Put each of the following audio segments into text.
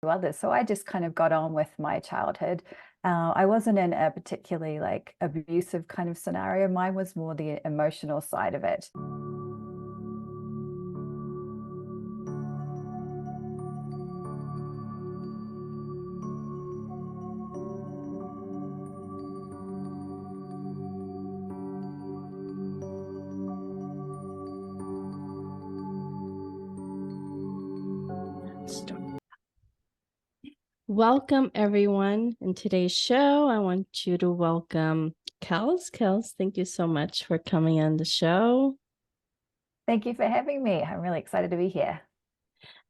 others. So I just kind of got on with my childhood. I wasn't in a particularly like abusive kind of scenario. Mine was more the emotional side of it. Welcome, everyone. In today's show, I want you to welcome Kelz. Kelz, thank you so much for coming on the show. Thank you for having me. I'm really excited to be here.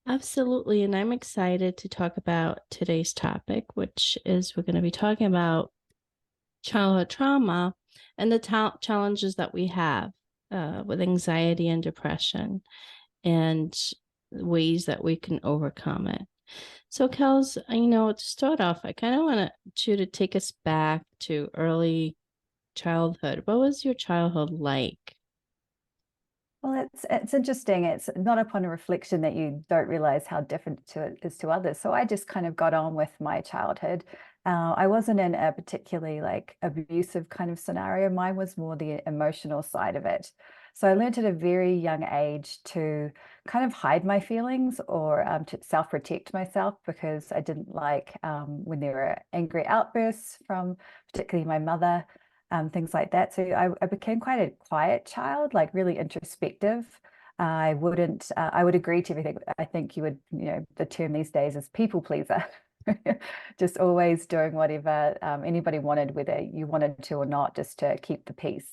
Absolutely. And I'm excited to talk about today's topic, which is we're going to be talking about childhood trauma and the challenges that we have with anxiety and depression and ways that we can overcome it. So, Kelz, to start off, I kind of want you to take us back to early childhood. What was your childhood like? Well, it's interesting. It's not upon a reflection that you don't realize how different it is to others. So I just kind of got on with my childhood. I wasn't in a particularly like abusive kind of scenario. Mine was more the emotional side of it. So I learned at a very young age to kind of hide my feelings or to self-protect myself because I didn't like when there were angry outbursts from particularly my mother. Things like that. So I became quite a quiet child, like really introspective. I wouldn't, I would agree to everything. I think you would, the term these days is people pleaser. Just always doing whatever anybody wanted, whether you wanted to or not, just to keep the peace.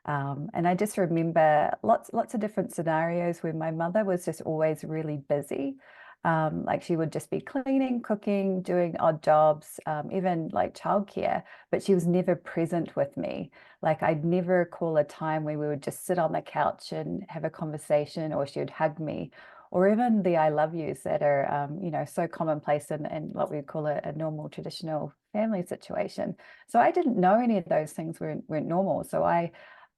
And I just remember lots of different scenarios where my mother was just always really busy. Like she would just be cleaning, cooking, doing odd jobs, even like childcare, but she was never present with me. Like I'd never call a time where we would just sit on the couch and have a conversation, or she would hug me, or even the I love yous that are, so commonplace in what we call a normal traditional family situation. So I didn't know any of those things weren't normal. So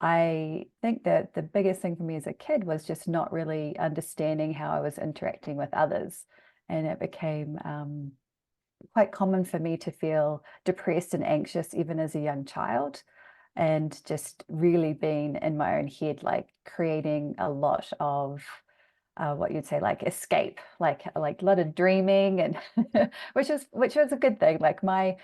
I think that the biggest thing for me as a kid was just not really understanding how I was interacting with others. And it became quite common for me to feel depressed and anxious even as a young child, and just really being in my own head, like creating a lot of what you'd say like escape, like a lot of dreaming, and which was a good thing. Like my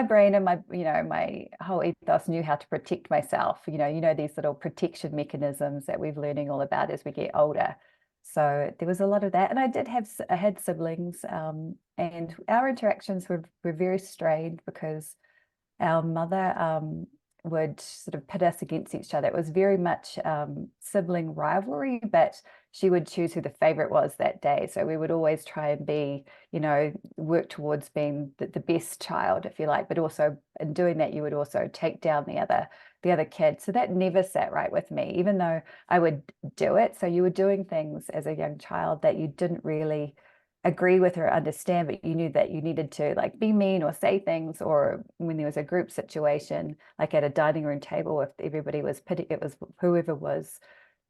brain and my whole ethos knew how to protect myself. These little protection mechanisms that we're learning all about as we get older. So there was a lot of that, and I had siblings, and our interactions were very strained because our mother would sort of pit us against each other. It was very much sibling rivalry, but she would choose who the favorite was that day. So we would always try and be, work towards being the best child, if you like, but also in doing that, you would also take down the other kid. So that never sat right with me, even though I would do it. So you were doing things as a young child that you didn't really agree with or understand, but you knew that you needed to like be mean or say things, or when there was a group situation, like at a dining room table, if everybody was it was whoever was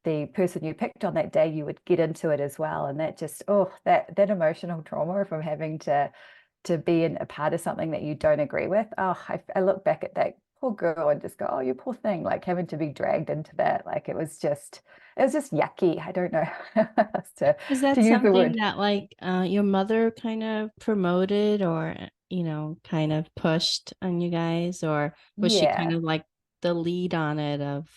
the person you picked on that day, you would get into it as well. And that just, that emotional trauma from having to be in a part of something that you don't agree with. I look back at that poor girl and just go, oh, you poor thing, like having to be dragged into that. Like it was just yucky. I don't know Was to that use the something word. that your mother kind of promoted or, kind of pushed on you guys? Or was she kind Yeah, of like the lead on it of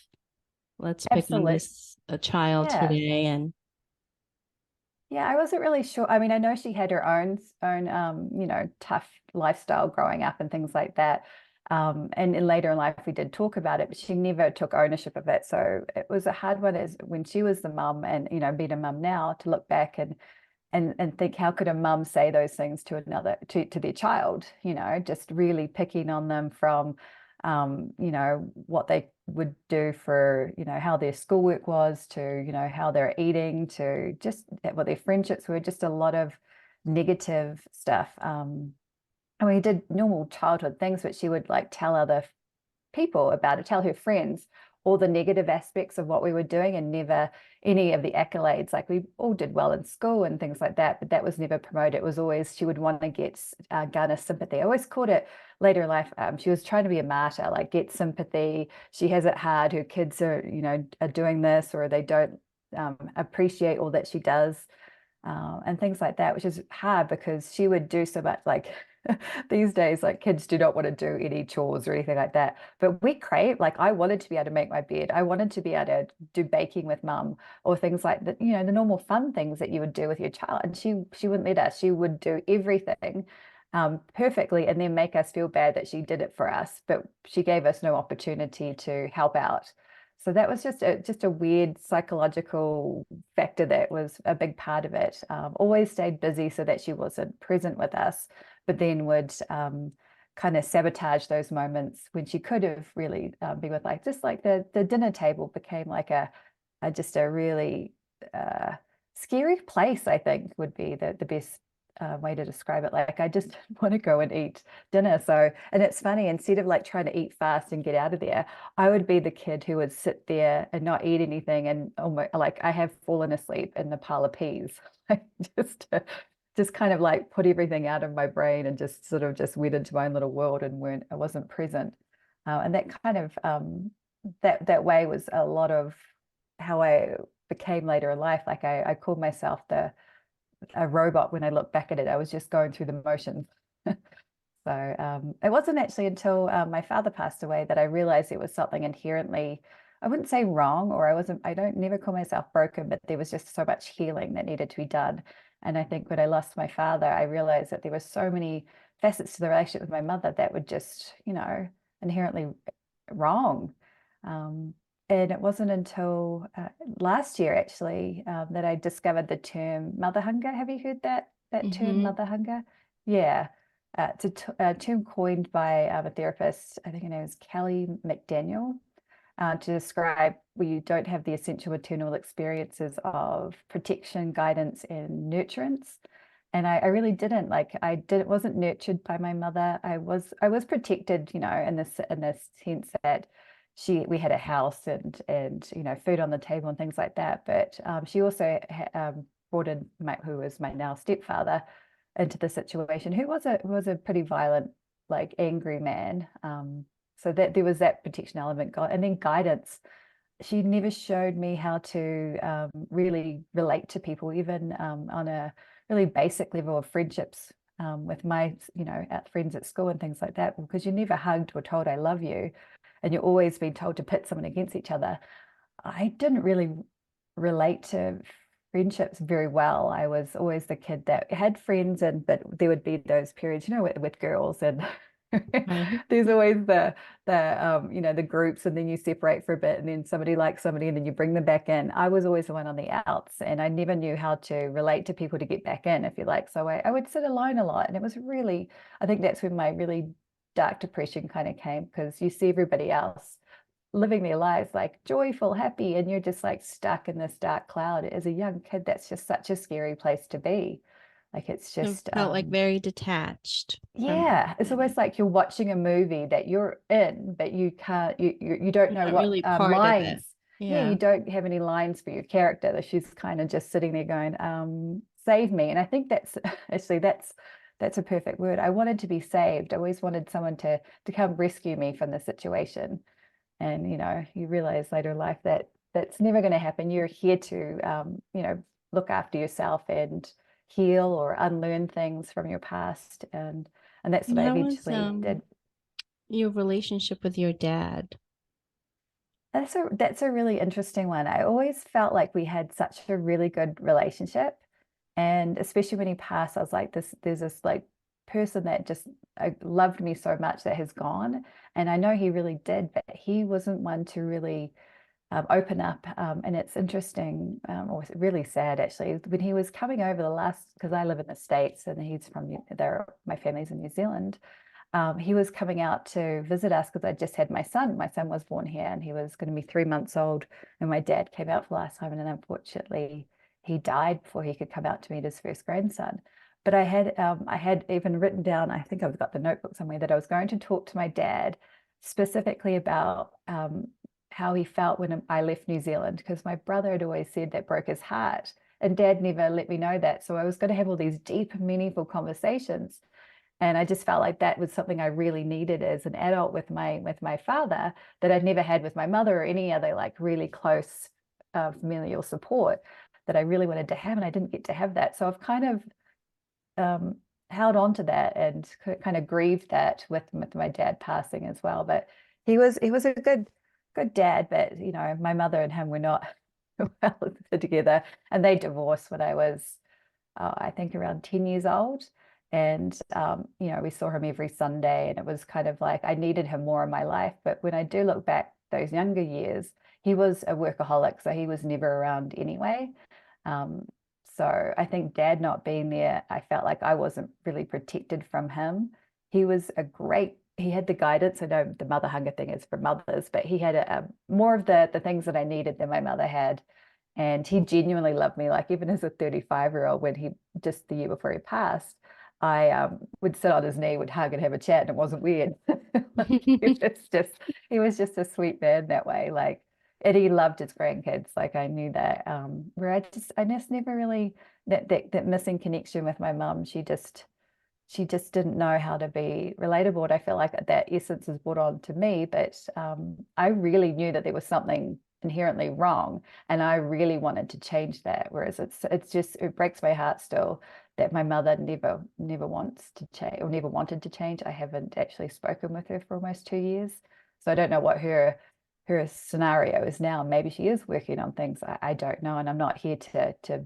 let's pick on absolutely. this a child Yeah. today and Yeah, I wasn't really sure. I mean, I know she had her own tough lifestyle growing up and things like that. And later in life we did talk about it, but she never took ownership of it. So it was a hard one as when she was the mum, and being a mum now, to look back and think, how could a mum say those things to to their child, just really picking on them from what they would do for, how their schoolwork was, to, how they're eating, to just what their friendships were, just a lot of negative stuff. And we did normal childhood things, but she would like tell other people about it, tell her friends, all the negative aspects of what we were doing and never any of the accolades. Like we all did well in school and things like that, but that was never promoted. It was always, she would want to get garner sympathy. I always called it later in life, she was trying to be a martyr, like get sympathy. She has it hard. Her kids are, are doing this, or they don't appreciate all that she does. And things like that, which is hard because she would do so much. Like these days, like kids do not want to do any chores or anything like that. But we crave, like I wanted to be able to make my bed. I wanted to be able to do baking with mum, or things like that, the normal fun things that you would do with your child. And she wouldn't let us. She would do everything perfectly and then make us feel bad that she did it for us. But she gave us no opportunity to help out. So that was just a weird psychological factor that was a big part of it. Always stayed busy so that she wasn't present with us, but then would kind of sabotage those moments when she could have really been with, like, just like the dinner table became like just a really scary place, I think would be the best way to describe it. Like I just want to go and eat dinner. So, and it's funny, instead of like trying to eat fast and get out of there, I would be the kid who would sit there and not eat anything, and almost like I have fallen asleep in the pile of peas. Like just kind of like put everything out of my brain and just sort of just went into my own little world and I wasn't present. And that kind of that way was a lot of how I became later in life. Like I called myself a robot when I look back at it. I was just going through the motions. So it wasn't actually until my father passed away that I realized it was something inherently, I wouldn't say wrong, or I don't never call myself broken, but there was just so much healing that needed to be done. And I think when I lost my father, I realized that there were so many facets to the relationship with my mother that were just, inherently wrong. And it wasn't until last year, actually, that I discovered the term mother hunger. Have you heard that term, mother hunger? Yeah. It's a term coined by a therapist, I think her name is Kelly McDaniel, to describe where you don't have the essential maternal experiences of protection, guidance, and nurturance. And I really didn't, like wasn't nurtured by my mother. I was protected, in this sense that we had a house and food on the table and things like that. But she also brought in who was my now stepfather into the situation, who was a pretty violent, like angry man. So that there was that protection element, and then guidance. She never showed me how to really relate to people, even on a really basic level of friendships with my, friends at school and things like that, because you never hugged or told I love you, and you're always being told to pit someone against each other. I didn't really relate to friendships very well. I was always the kid that had friends, but there would be those periods, with girls, and Right. there's always the groups, and then you separate for a bit, and then somebody likes somebody, and then you bring them back in. I was always the one on the outs, and I never knew how to relate to people to get back in, if you like. So I would sit alone a lot, and it was really, I think that's when my really dark depression kind of came, because you see everybody else living their lives like joyful, happy, and you're just like stuck in this dark cloud. As a young kid, that's just such a scary place to be. Like it's just It felt like very detached from yeah, it's everything. almost like you're watching a movie that you're in, but you can't, you don't You're know not what really part of it. lines. Yeah, you Yeah. don't have any lines for your character. That she's kind of just sitting there going, save me. And I think that's actually that's a perfect word. I wanted to be saved. I always wanted someone to come rescue me from the situation. And you realize later in life that that's never going to happen. You're here to look after yourself and heal or unlearn things from your past, and that's what And I how was eventually did. your relationship with your dad? That's a really interesting one. I always felt like we had such a really good relationship, and especially when he passed, I was like, there's this like person that just loved me so much that has gone. And I know he really did, but he wasn't one to really open up. And it's interesting, or really sad actually, when he was coming over the last, because I live in the States and he's from there, my family's in New Zealand. He was coming out to visit us because I just had my son. My son was born here, and he was going to be 3 months old when my dad came out for the last time. And then unfortunately, he died before he could come out to meet his first grandson. But I had even written down, I think I've got the notebook somewhere, that I was going to talk to my dad specifically about how he felt when I left New Zealand, because my brother had always said that broke his heart, and Dad never let me know that. So I was going to have all these deep, meaningful conversations, and I just felt like that was something I really needed as an adult with my father, that I'd never had with my mother or any other like really close familial support that I really wanted to have, and I didn't get to have that. So I've kind of held on to that and kind of grieved that with my dad passing as well. But he was a good dad, but you know, my mother and him were not well together, and they divorced when I was I think around 10 years old. And you know, we saw him every Sunday, and it was kind of like I needed him more in my life. But when I do look back those younger years, he was a workaholic, so he was never around anyway. Um, so I think Dad not being there, I felt like I wasn't really protected from him. He had the guidance. I know the mother hunger thing is for mothers, but he had more of the things that I needed than my mother had. And he genuinely loved me. Like even as a 35-year-old, when he just the year before he passed, I would sit on his knee, would hug and have a chat, and it wasn't weird. Like, he was just a sweet man that way. Like, and he loved his grandkids. Like I knew that. Where I just never really that missing connection with my mum. She just didn't know how to be relatable. And I feel like that essence is brought on to me, but I really knew that there was something inherently wrong, and I really wanted to change that. Whereas it breaks my heart still that my mother never wants to change or never wanted to change. I haven't actually spoken with her for almost 2 years, so I don't know what her scenario is now. Maybe she is working on things. I don't know, and I'm not here to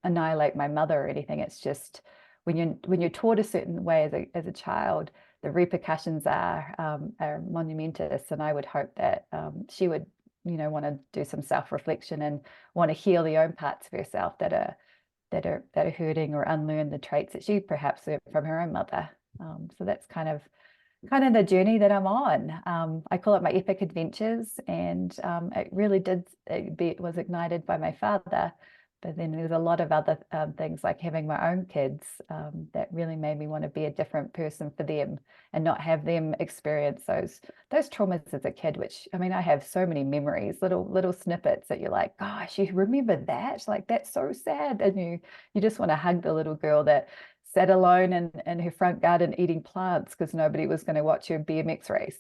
annihilate my mother or anything. It's just when you're taught a certain way as a child, the repercussions are monumentous. And I would hope that she would, want to do some self-reflection and want to heal the own parts of herself that are hurting, or unlearn the traits that she perhaps learned from her own mother. So that's kind of the journey that I'm on. I call it my epic adventures, and it was ignited by my father. But then there's a lot of other things, like having my own kids, that really made me want to be a different person for them and not have them experience those traumas as a kid. Which, I mean, I have so many memories, little snippets that you're like, gosh, you remember that? Like that's so sad, and you just want to hug the little girl that sat alone in her front garden eating plants because nobody was going to watch her BMX race.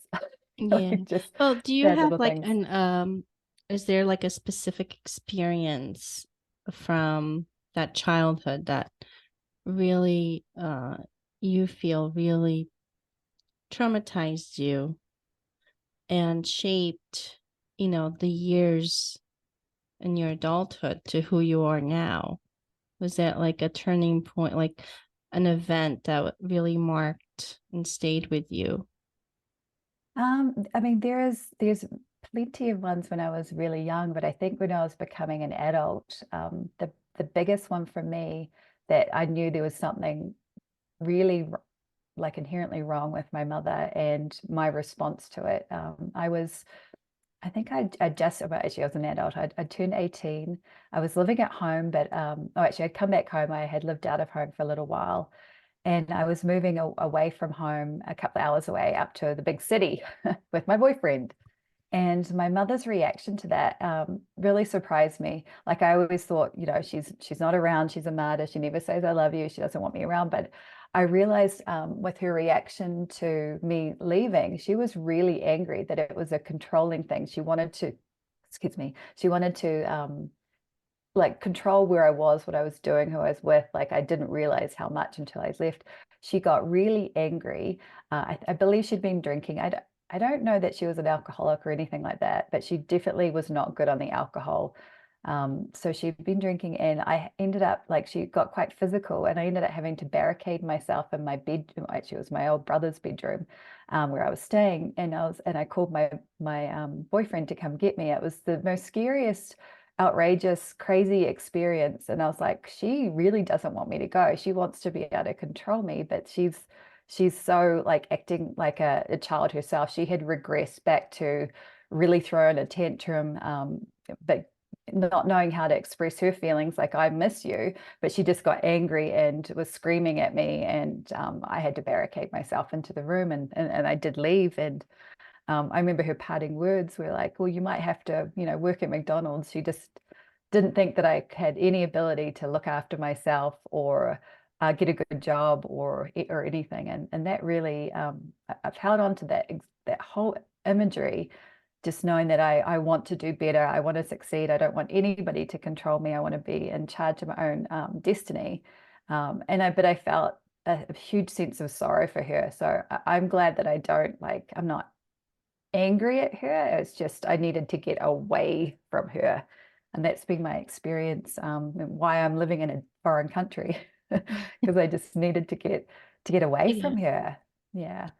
Yeah. Like just Well, do you sad have little like things. is there like a specific experience from that childhood that really you feel really traumatized you and shaped, the years in your adulthood to who you are now? Was that like a turning point, like an event that really marked and stayed with you? I mean, there's plenty of ones when I was really young, but I think when I was becoming an adult, the biggest one for me, that I knew there was something really like inherently wrong with my mother and my response to it. I think I just about actually I was an adult. I turned 18. I was living at home, but actually I'd come back home. I had lived out of home for a little while, and I was moving away from home a couple of hours away up to the big city with my boyfriend. And my mother's reaction to that really surprised me. Like I always thought, she's not around. She's a martyr. She never says I love you. She doesn't want me around. But I realized with her reaction to me leaving, she was really angry that it was a controlling thing. Excuse me, she wanted to like control where I was, what I was doing, who I was with. Like I didn't realize how much until I left. She got really angry. I believe she'd been drinking. I don't know that she was an alcoholic or anything like that, but she definitely was not good on the alcohol. So she'd been drinking, and I ended up like she got quite physical, and I ended up having to barricade myself in my bedroom. Actually, it was my old brother's bedroom, where I was staying, and I called my boyfriend to come get me. It was the most scariest, outrageous, crazy experience, and I was like, she really doesn't want me to go. She wants to be able to control me, but she's so like acting like a child herself. She had regressed back to really throwing a tantrum, but not knowing how to express her feelings, like I miss you. But she just got angry and was screaming at me, and I had to barricade myself into the room, and I did leave. And I remember her parting words were like, well, you might have to, work at McDonald's. She just didn't think that I had any ability to look after myself or get a good job or anything. And that really, I've held on to that whole imagery, just knowing that I want to do better. I want to succeed. I don't want anybody to control me. I want to be in charge of my own destiny. But I felt a huge sense of sorrow for her. So I'm glad that I don't I'm not angry at her. It's just I needed to get away from her. And that's been my experience, and why I'm living in a foreign country, because I just needed to get away Yeah. from her. Yeah.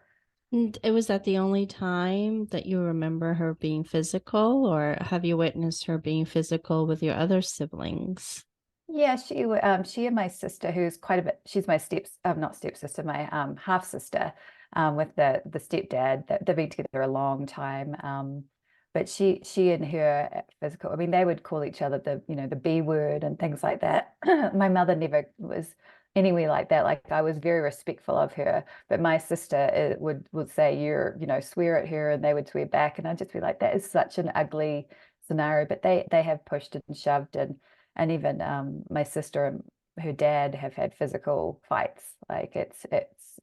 And it was that the only time that you remember her being physical, or have you witnessed her being physical with your other siblings? Yeah, she and my sister, who's quite a bit, she's my not stepsister, my half sister, with the stepdad. They've been together a long time. But she and her physical, I mean, they would call each other the B word and things like that. My mother never was anywhere like that. Like I was very respectful of her, but my sister would say swear at her, and they would swear back, and I'd just be like, that is such an ugly scenario. But they have pushed and shoved, and even my sister and her dad have had physical fights. Like it's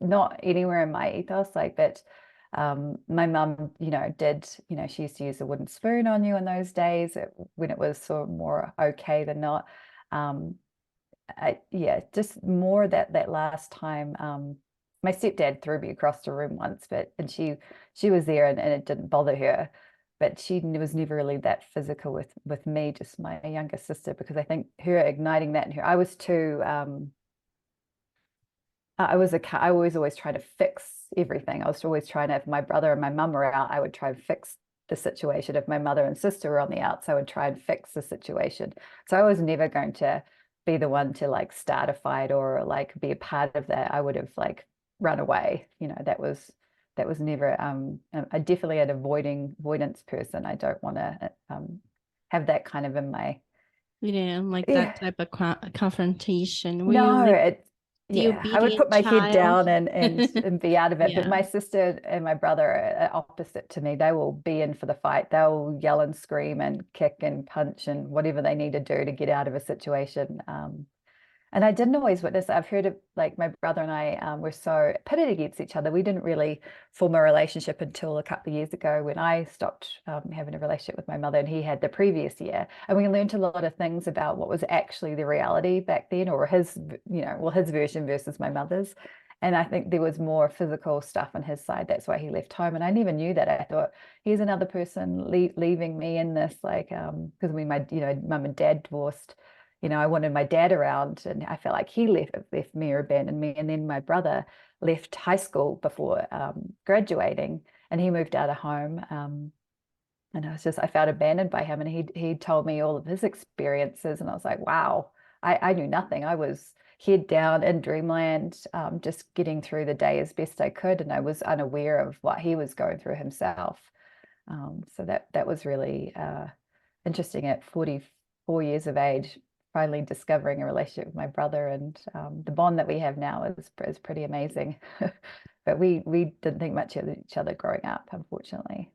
not anywhere in my ethos. But my mum, she used to use a wooden spoon on you in those days when it was sort of more okay than not. Um, yeah, just more that last time. My stepdad threw me across the room once, and she was there, and it didn't bother her. But she was never really that physical with me, just my younger sister, because I think her igniting that in her, I was too. I was always trying to fix everything. I was always trying to, if my brother and my mum were out, I would try and fix the situation. If my mother and sister were on the outs, I would try and fix the situation. So I was never going to be the one to start a fight or be a part of that. I would have run away. That was never I definitely an avoidance person. I don't want to have that kind of in my Yeah, like that yeah. type of confrontation. Were you No, like the yeah, I would obedient put my head child? down and be out of it. But Yeah. my sister and my brother are opposite to me. They will be in for the fight. They'll yell and scream and kick and punch and whatever they need to do to get out of a situation. And I didn't always witness it. I've heard of my brother and I were so pitted against each other. We didn't really form a relationship until a couple of years ago when I stopped having a relationship with my mother, and he had the previous year. And we learned a lot of things about what was actually the reality back then, or his version versus my mother's. And I think there was more physical stuff on his side. That's why he left home. And I never knew that. I thought here's another person leaving me in this, because when my mum and dad divorced, I wanted my dad around, and I felt like he left me or abandoned me. And then my brother left high school before graduating, and he moved out of home. And I felt abandoned by him. And he told me all of his experiences, and I was like, wow, I knew nothing. I was head down in dreamland, just getting through the day as best I could, and I was unaware of what he was going through himself. So that was really interesting at 44 years of age, finally discovering a relationship with my brother, and the bond that we have now is pretty amazing. But we didn't think much of each other growing up, unfortunately.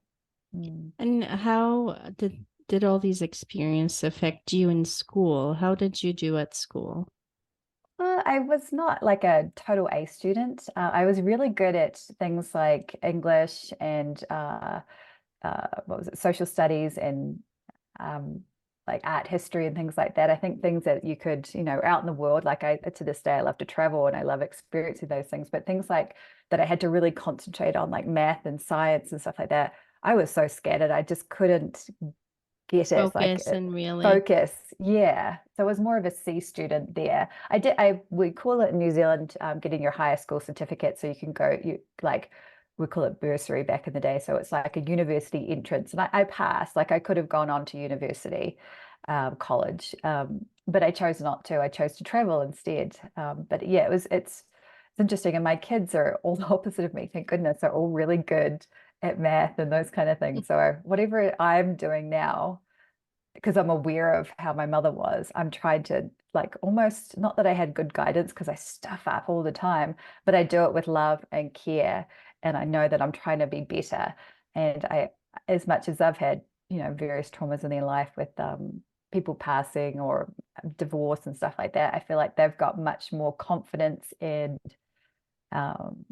Mm. And how did all these experiences affect you in school? How did you do at school? I was not like a total A student. I was really good at things like English and what was it, social studies and um, art history and things like that. I think things that you could, out in the world, to this day, I love to travel and I love experiencing those things, but things like that I had to really concentrate on, like math and science and stuff like that. I was so scattered. I just couldn't get it. Focus and really. Focus. Yeah. So I was more of a C student there. We call it in New Zealand, getting your higher school certificate. So you can go, we call it bursary back in the day. So it's like a university entrance. And I passed, I could have gone on to university, college, but I chose not to. I chose to travel instead. But yeah, it's interesting. And my kids are all the opposite of me. Thank goodness. They're all really good at math and those kind of things. So whatever I'm doing now, because I'm aware of how my mother was, I'm trying to almost, not that I had good guidance because I stuff up all the time, but I do it with love and care. And I know that I'm trying to be better. And as much as I've had, various traumas in their life with people passing or divorce and stuff like that, I feel like they've got much more confidence and um,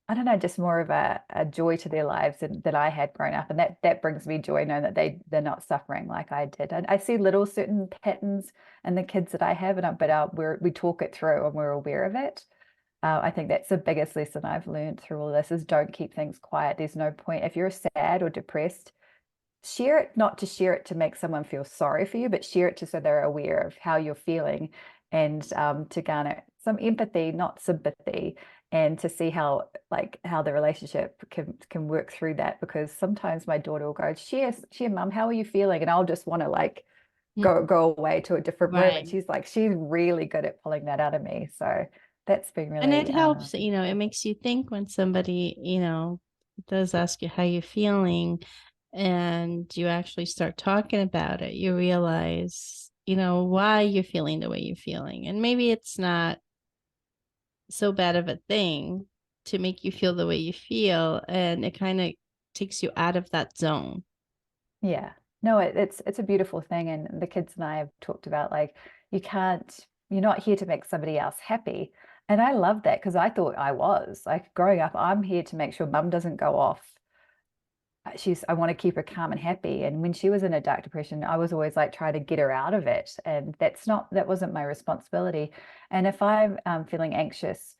I don't know, just more of a joy to their lives than I had growing up. And that brings me joy knowing that they're not suffering like I did. And I see little certain patterns in the kids that I have, but we talk it through and we're aware of it. I think that's the biggest lesson I've learned through all this is don't keep things quiet. There's no point. If you're sad or depressed, share it, not to share it to make someone feel sorry for you, but share it just so they're aware of how you're feeling and to garner some empathy, not sympathy, and to see how the relationship can work through that. Because sometimes my daughter will go, share, mum, how are you feeling? And I'll just want to go away to a different room. And Right. she's really good at pulling that out of me. So that's been And it really helps, it makes you think when somebody, does ask you how you're feeling and you actually start talking about it, you realize, why you're feeling the way you're feeling. And maybe it's not so bad of a thing to make you feel the way you feel. And it kind of takes you out of that zone. Yeah. No, it's a beautiful thing. And the kids and I have talked about you're not here to make somebody else happy. And I love that because I thought I was. Like growing up, I'm here to make sure mum doesn't go off. I want to keep her calm and happy. And when she was in a dark depression, I was always like trying to get her out of it. And that wasn't my responsibility. And if I'm feeling anxious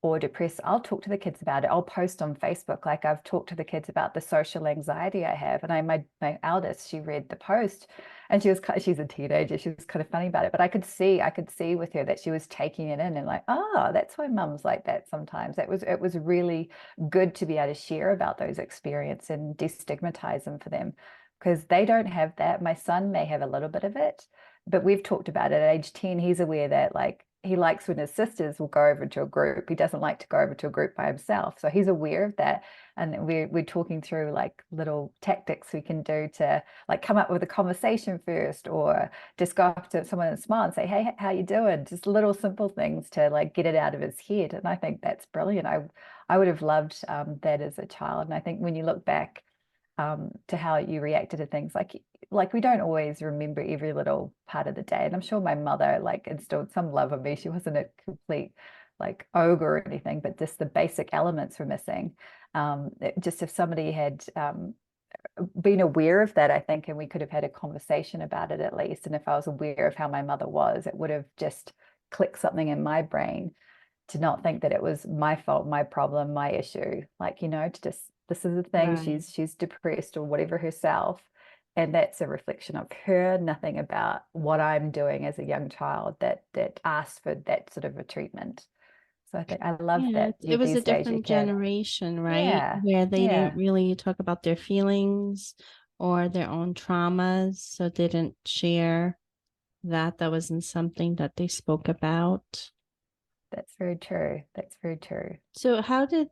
or depressed, I'll talk to the kids about it. I'll post on Facebook. Like I've talked to the kids about the social anxiety I have. And my eldest, she read the post and she's a teenager. She was kind of funny about it, but I could see with her that she was taking it in and like, oh, that's why mum's like that sometimes. It was really good to be able to share about those experiences and destigmatize them for them because they don't have that. My son may have a little bit of it, but we've talked about it at age 10. He's aware that he likes when his sisters will go over to a group. He doesn't like to go over to a group by himself. So he's aware of that. And we're talking through like little tactics we can do to like come up with a conversation first or just go up to someone and smile and say, hey, how you doing? Just little simple things to like get it out of his head. And I think that's brilliant. I would have loved that as a child. And I think when you look back to how you reacted to things like we don't always remember every little part of the day. And I'm sure my mother like instilled some love in me. She wasn't a complete like ogre or anything, but just the basic elements were missing. Just if somebody had been aware of that, I think, and we could have had a conversation about it at least. And if I was aware of how my mother was, it would have just clicked something in my brain to not think that it was my fault, my problem, my issue. Like, to just this is the thing, Right. she's depressed or whatever herself. And that's a reflection of her, nothing about what I'm doing as a young child that asked for that sort of a treatment. So I think I love Yeah, that it was a these days you different can. generation, right? Yeah, Where they yeah. didn't really talk about their feelings or their own traumas, so they didn't share that. That wasn't something that they spoke about. That's very true. That's very true. So how did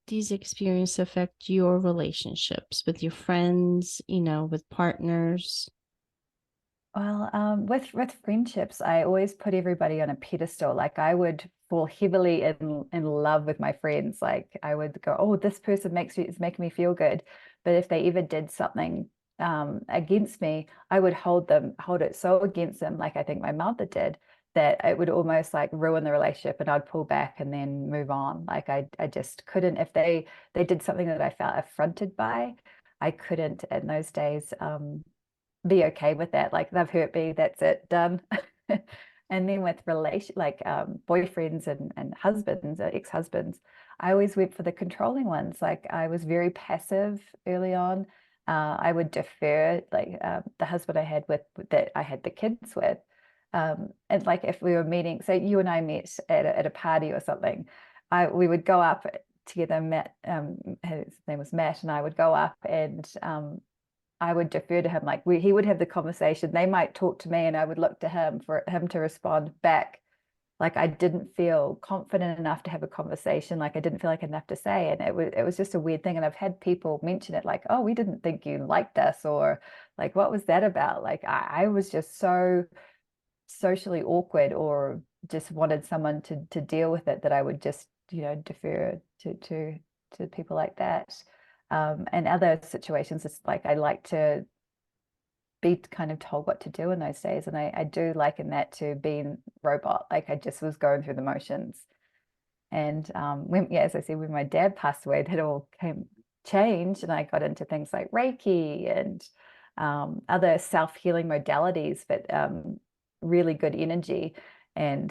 these experiences affect your relationships with your friends, with partners? Well, with friendships, I always put everybody on a pedestal. Like I would fall heavily in love with my friends. Like I would go, oh, this person is making me feel good. But if they ever did something against me, I would hold it so against them, like I think my mother did, that it would almost like ruin the relationship, and I'd pull back and then move on. Like I just couldn't. If they did something that I felt affronted by, I couldn't in those days. Be okay with that. Like they've hurt me, that's it, done. And then with boyfriends and husbands, ex-husbands, I always went for the controlling ones. Like I was very passive early on. I would defer, like the husband I had that I had the kids with. And like if we were meeting, so you and I met at a party or something, we would go up together. Matt, his name was Matt, and I would go up and I would defer to him. Like he would have the conversation. They might talk to me, and I would look to him for him to respond back. Like I didn't feel confident enough to have a conversation. Like I didn't feel like enough to say, and it was just a weird thing. And I've had people mention it, like, "Oh, we didn't think you liked us," or like, "What was that about?" Like I was just so socially awkward, or just wanted someone to deal with it, that I would just defer to people like that. And other situations, it's like I like to be kind of told what to do in those days. And I do liken that to being robot. Like I just was going through the motions. And when, yeah, as I said, when my dad passed away, that all came changed, and I got into things like Reiki and other self-healing modalities, but really good energy. And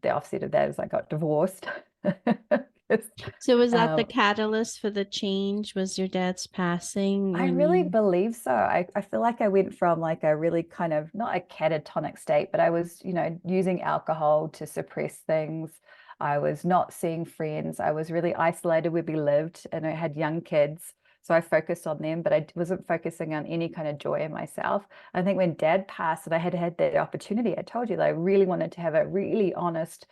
the offset of that is I got divorced. So was that the um, catalyst for the change? Was your dad's passing I when really you? believe so. I feel like I went from like a really kind of not a catatonic state, but I was, using alcohol to suppress things. I was not seeing friends. I was really isolated where we lived, and I had young kids. So I focused on them, but I wasn't focusing on any kind of joy in myself. I think when dad passed and I had had that opportunity, I told you that I really wanted to have a really honest,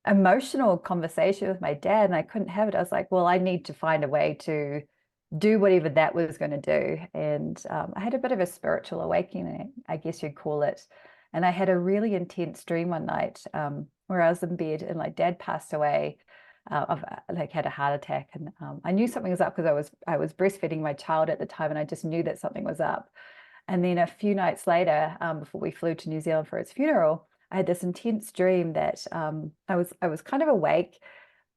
emotional conversation with my dad, and I couldn't have it. I was like, well, I need to find a way to do whatever that was going to do. And I had a bit of a spiritual awakening, I guess you'd call it. And I had a really intense dream one night where I was in bed and like dad passed away. I've like had a heart attack, and I knew something was up because I was breastfeeding my child at the time, and I just knew that something was up. And then a few nights later, before we flew to New Zealand for his funeral, I had this intense dream that I was kind of awake,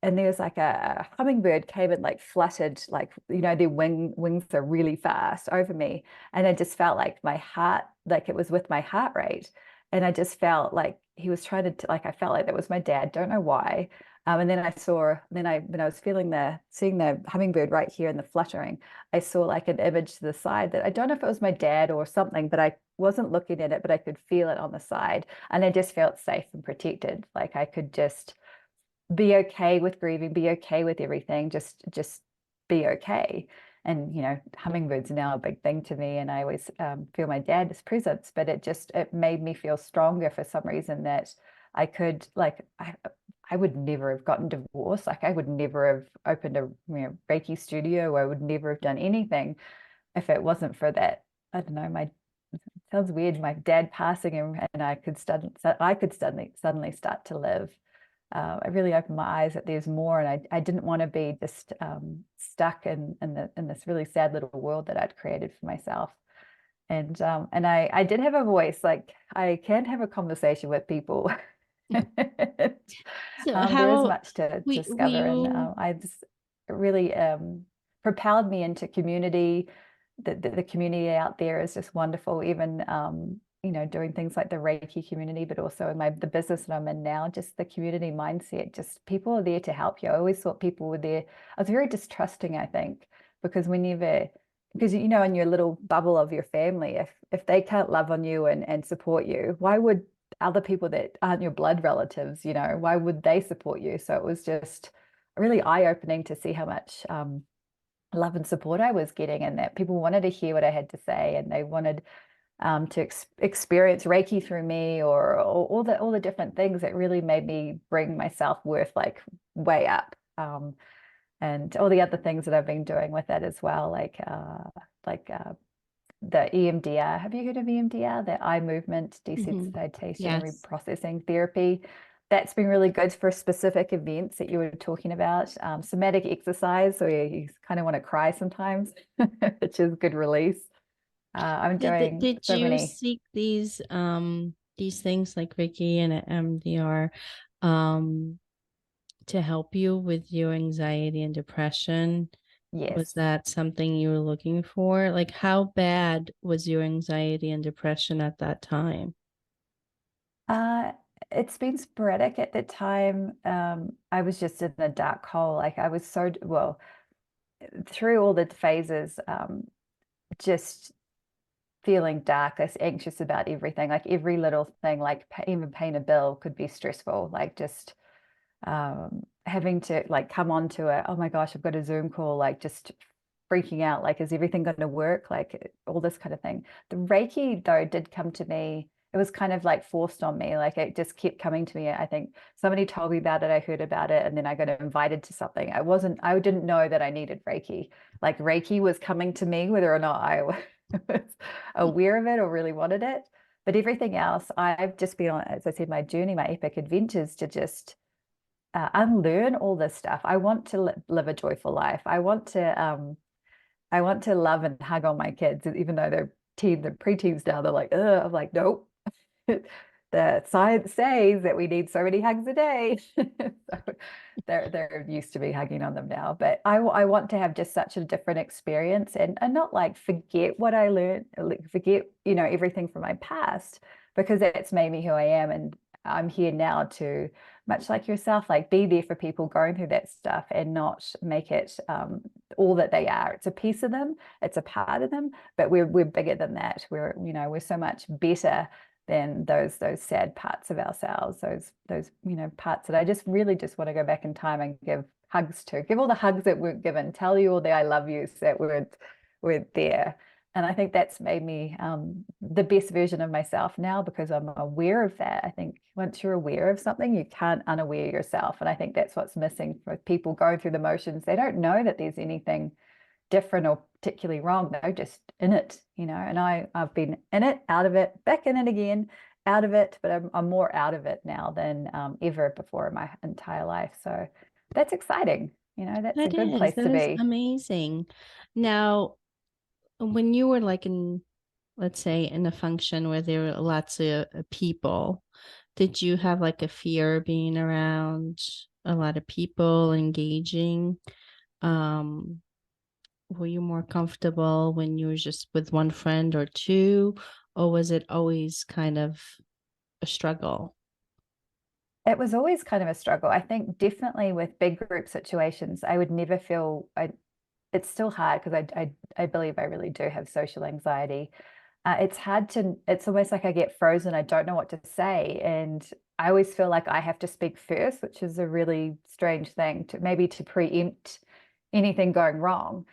and there was like a hummingbird came and like fluttered, like their wings are really fast over me, and I just felt like my heart, like it was with my heart rate, and I just felt like he was trying to like I felt like that was my dad. Don't know why. And then I saw, then I when I was seeing the hummingbird right here and the fluttering, I saw like an image to the side that I don't know if it was my dad or something, but I wasn't looking at it, but I could feel it on the side, and I just felt safe and protected. Like I could just be okay with grieving, be okay with everything, just be okay. And hummingbirds are now a big thing to me, and I always feel my dad's presence, but it made me feel stronger for some reason that I could like I would never have gotten divorced. Like I would never have opened a Reiki studio. I would never have done anything if it wasn't for that. I don't know, my sounds weird, my dad passing, and I could suddenly start to live. It really opened my eyes that there's more, and I didn't want to be just stuck in this really sad little world that I'd created for myself. And I did have a voice, like I can have a conversation with people. So There is how much to we discover, and you? I just really propelled me into community. The community out there is just wonderful, even doing things like the Reiki community, but also in the business that I'm in now, just the community mindset, just people are there to help you. I always thought people were there. I was very distrusting, I think, because in your little bubble of your family, if they can't love on you and support you, why would other people that aren't your blood relatives, why would they support you? So it was just really eye-opening to see how much love and support I was getting, and that people wanted to hear what I had to say, and they wanted to experience Reiki through me, or all the different things that really made me bring my self-worth like way up. And all the other things that I've been doing with that as well, like the EMDR. Have you heard of EMDR? The eye movement desensitization and Yes. reprocessing therapy. That's been really good for specific events that you were talking about. Somatic exercise, so you kind of want to cry sometimes, which is good release. I'm doing Did so you many. seek these things like Reiki and MDR um to help you with your anxiety and depression? Was Yes. that something you were looking for? Like how bad was your anxiety and depression at that time? Uh, it's been sporadic at the time. I was just in a dark hole. Like I was so well through all the phases, just feeling dark, anxious about everything, like every little thing, like even paying a bill could be stressful, like just having to like come on to it. Oh my gosh, I've got a Zoom call, like just freaking out, like is everything going to work, like all this kind of thing. The Reiki though did come to me. It was kind of like forced on me, like it just kept coming to me. I think somebody told me about it, I heard about it, and then I got invited to something. I didn't know that I needed Reiki. Like Reiki was coming to me whether or not I was aware of it or really wanted it. But everything else, I've just been on, as I said, my journey, my epic adventures to just unlearn all this stuff. I want to live a joyful life. I want to I want to love and hug on my kids, even though they're preteens now. They're like, ugh. I'm like, nope. The science says that we need so many hugs a day. So they're used to me hugging on them now. But I want to have just such a different experience, and not like forget what I learned, like forget, everything from my past, because it's made me who I am. And I'm here now to, much like yourself, like be there for people going through that stuff and not make it all that they are. It's a piece of them, it's a part of them, but we're bigger than that. We're so much better than those sad parts of ourselves, those parts that I just really just want to go back in time and give hugs to, give all the hugs that weren't given, tell you all the I love yous that weren't there. And I think that's made me the best version of myself now, because I'm aware of that. I think once you're aware of something, you can't unaware yourself. And I think that's what's missing for people going through the motions. They don't know that there's anything different or particularly wrong. They're just in it, and I've been in it, out of it, back in it again, out of it, but I'm more out of it now than ever before in my entire life. So that's exciting. That's a good place That to is be. amazing. Now, when you were like in, let's say, in a function where there were lots of people, did you have like a fear being around a lot of people engaging? Were you more comfortable when you were just with one friend or two, or was it always kind of a struggle? It was always kind of a struggle. I think definitely with big group situations, I would never feel it's still hard, because I believe I really do have social anxiety. It's almost like I get frozen. I don't know what to say. And I always feel like I have to speak first, which is a really strange thing, to preempt anything going wrong.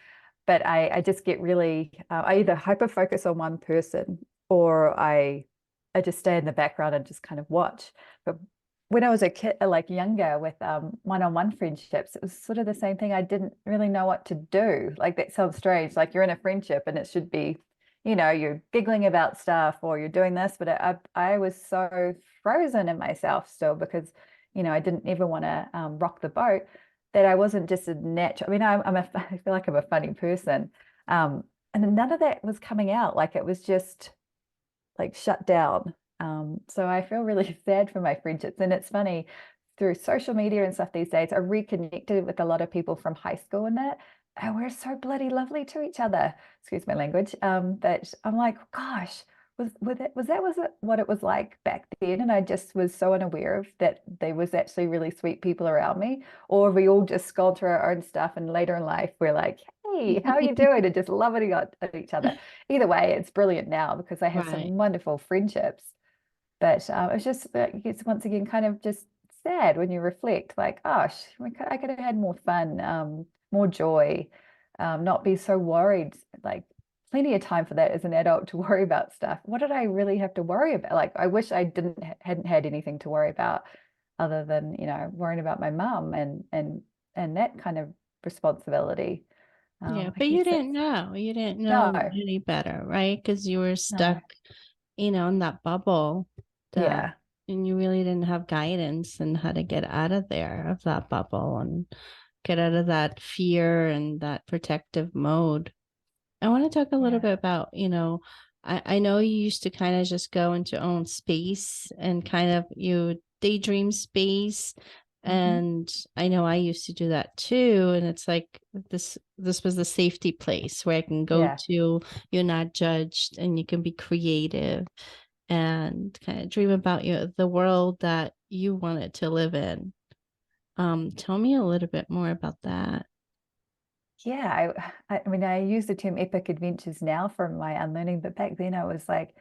But I just get really, I either hyper focus on one person, or I just stay in the background and just kind of watch. But when I was a kid, like younger, with one-on-one friendships, it was sort of the same thing. I didn't really know what to do. Like, that sounds strange. Like, you're in a friendship and it should be, you're giggling about stuff or you're doing this, but I was so frozen in myself still, because, I didn't ever want to rock the boat, that I wasn't just a natural. I mean, I feel like I'm a funny person. And none of that was coming out. Like, it was just like shut down. So I feel really sad for my friendships. And it's funny, through social media and stuff these days, I reconnected with a lot of people from high school and that. And we're so bloody lovely to each other. Excuse my language. But I'm like, gosh, was it what it was like back then? And I just was so unaware of that there was actually really sweet people around me. Or we all just gone through our own stuff, and later in life we're like, hey, how are you doing? And just loving at each other. Either way, it's brilliant now, because I have Right. some wonderful friendships. But it's just, it's once again kind of just sad when you reflect, like, gosh, I could have had more fun, more joy, not be so worried. Like, plenty of time for that as an adult, to worry about stuff. What did I really have to worry about? Like, I wish I hadn't had anything to worry about, other than, worrying about my mum and that kind of responsibility. Yeah, I but guess that's you didn't know no, any better, right? Because you were stuck, no, in that bubble, that, yeah, and you really didn't have guidance and how to get out of there, of that bubble, and get out of that fear and that protective mode. I want to talk a little yeah, bit about, I know you used to kind of just go into own space and kind of you daydream space. hmm, And I know I used to do that too. And it's like this was the safety place where I can go yeah. to, you're not judged, and you can be creative and kind of dream about the world that you wanted to live in. Tell me a little bit more about that. Yeah, I mean, I use the term epic adventures now from my unlearning, but back then I was like,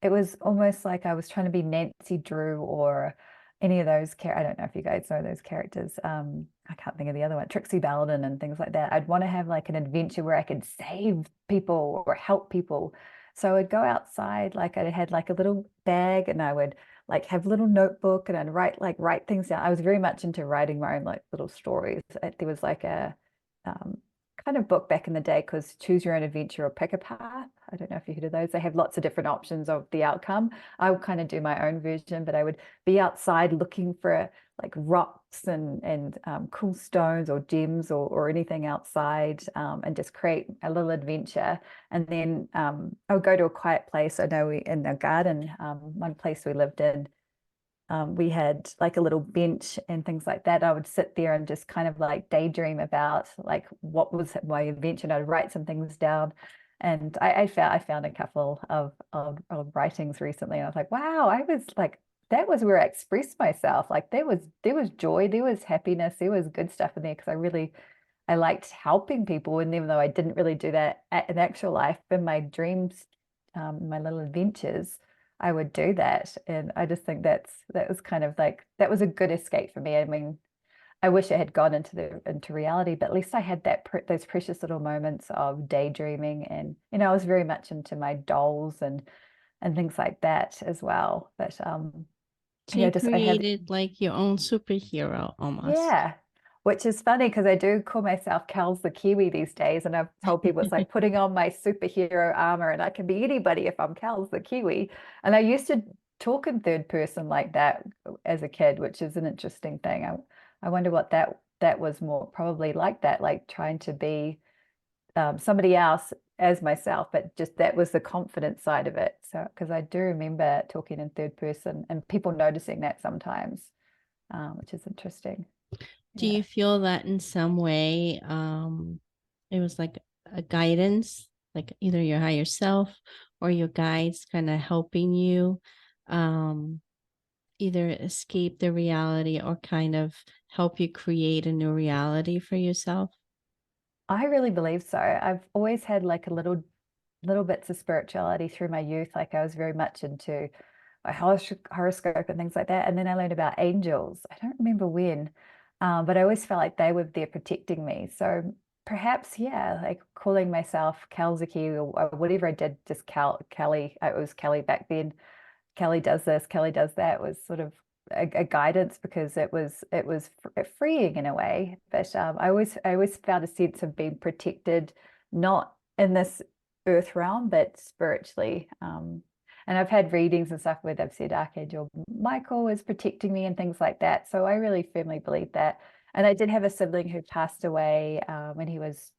it was almost like I was trying to be Nancy Drew or any of those I don't know if you guys know those characters. I can't think of the other one, Trixie Belden and things like that. I'd want to have like an adventure where I could save people or help people. So I'd go outside, like I had like a little bag, and I would like have a little notebook, and I'd write things down. I was very much into writing my own like little stories. There was like a kind of book back in the day because choose your own adventure or pick a path. I don't know if you heard of those. They have lots of different options of the outcome. I would kind of do my own version, but I would be outside looking for like rocks and cool stones or gems or anything outside, and just create a little adventure. And then I would go to a quiet place. I know in the garden, one place we lived in, we had like a little bench and things like that. I would sit there and just kind of like daydream about like what was my adventure, and I'd write some things down. And I found a couple of writings recently, and I was like, wow, I was like, that was where I expressed myself. Like there was joy, there was happiness, there was good stuff in there because I liked helping people. And even though I didn't really do that in actual life, in my dreams, my little adventures, I would do that. And I just think that was kind of like, that was a good escape for me. I mean, I wish I had gone into reality, but at least I had those precious little moments of daydreaming. And I was very much into my dolls and things like that as well. But So you just I have. created like your own superhero almost. Yeah, which is funny because I do call myself Kelz the Kiwi these days, and I've told people it's like putting on my superhero armor, and I can be anybody if I'm Kelz the Kiwi. And I used to talk in third person like that as a kid, which is an interesting thing. I wonder what that was more probably like that, like trying to be somebody else as myself, but just that was the confidence side of it. So because I do remember talking in third person and people noticing that sometimes, which is interesting. Do Yeah. you feel that in some way it was like a guidance, like either your higher self or your guides kind of helping you um either escape the reality or kind of help you create a new reality for yourself? I really believe so. I've always had like a little bits of spirituality through my youth. Like I was very much into my horoscope and things like that. And then I learned about angels. I don't remember when, but I always felt like they were there protecting me. So perhaps, yeah, like calling myself Kalzaki or whatever I did, just Kelly. It was Kelly back then. Kelly does this, Kelly does that was sort of a guidance because it was freeing in a way. But I always found a sense of being protected, not in this earth realm, but spiritually. And I've had readings and stuff where they've said Archangel Michael is protecting me and things like that. So I really firmly believe that. And I did have a sibling who passed away when he was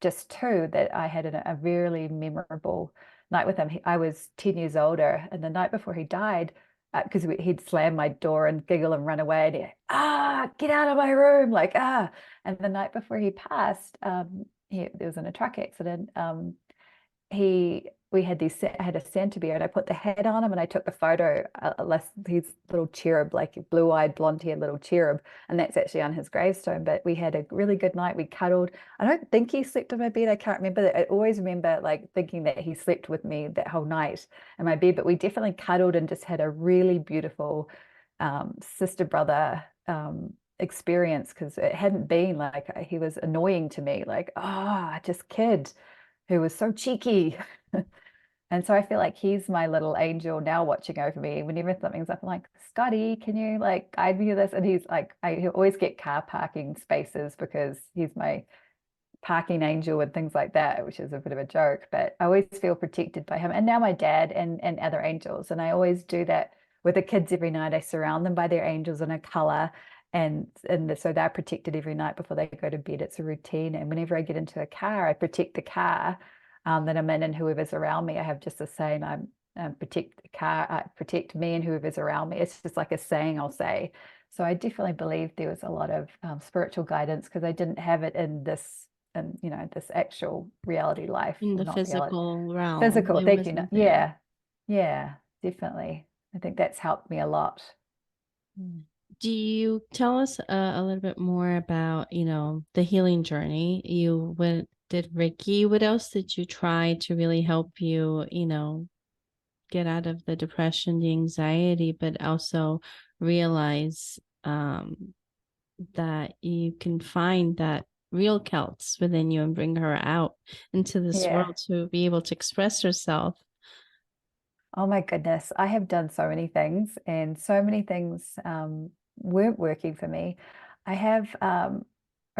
just two that I had a really memorable night with him. I was 10 years older, and the night before he died, because he'd slam my door and giggle and run away, and get out of my room, like, ah. And the night before he passed, there was in a truck accident. We had I had a Santa bear, and I put the hat on him, and I took the photo, his little cherub, like blue-eyed, blonde-haired little cherub, and that's actually on his gravestone. But we had a really good night. We cuddled. I don't think he slept on my bed. I can't remember. I always remember like thinking that he slept with me that whole night in my bed. But we definitely cuddled and just had a really beautiful sister brother experience because it hadn't been like he was annoying to me, like just kid who was so cheeky. And so I feel like he's my little angel now watching over me. Whenever something's up, I'm like, Scotty, can you like guide me to this? And he's like, I always get car parking spaces because he's my parking angel and things like that, which is a bit of a joke, but I always feel protected by him. And now my dad and other angels. And I always do that with the kids every night. I surround them by their angels in a color. And so they're protected every night before they go to bed. It's a routine. And whenever I get into a car, I protect the car that I'm in, and whoever's around me. I have just the same. Protect the car, protect me and whoever's around me. It's just like a saying I'll say. So I definitely believe there was a lot of spiritual guidance because I didn't have it in this, and this actual reality life, In or the not reality, physical realm, physical. it Thank you. wasn't there. Yeah, yeah, definitely. I think that's helped me a lot. Mm. Do you tell us a little bit more about, the healing journey? You went, did Reiki. What else did you try to really help you, get out of the depression, the anxiety, but also realize that you can find that real Celts within you and bring her out into this Yeah. world to be able to express herself? Oh my goodness, I have done so many things, and so many things weren't working for me. I have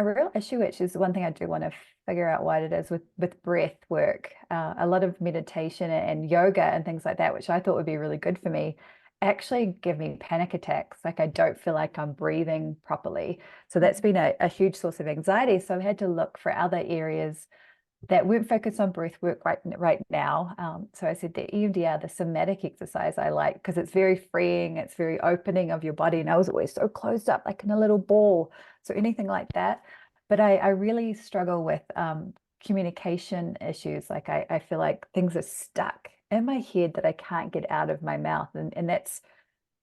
a real issue, which is one thing I do want to figure out what it is with breath work. A lot of meditation and yoga and things like that, which I thought would be really good for me, actually give me panic attacks. Like I don't feel like I'm breathing properly. So that's been a huge source of anxiety. So I've had to look for other areas that weren't focused on breath work right now. So I said the EMDR, the somatic exercise I like because it's very freeing, it's very opening of your body. And I was always so closed up, like in a little ball. So anything like that. But I really struggle with communication issues. Like I feel like things are stuck in my head that I can't get out of my mouth. And that's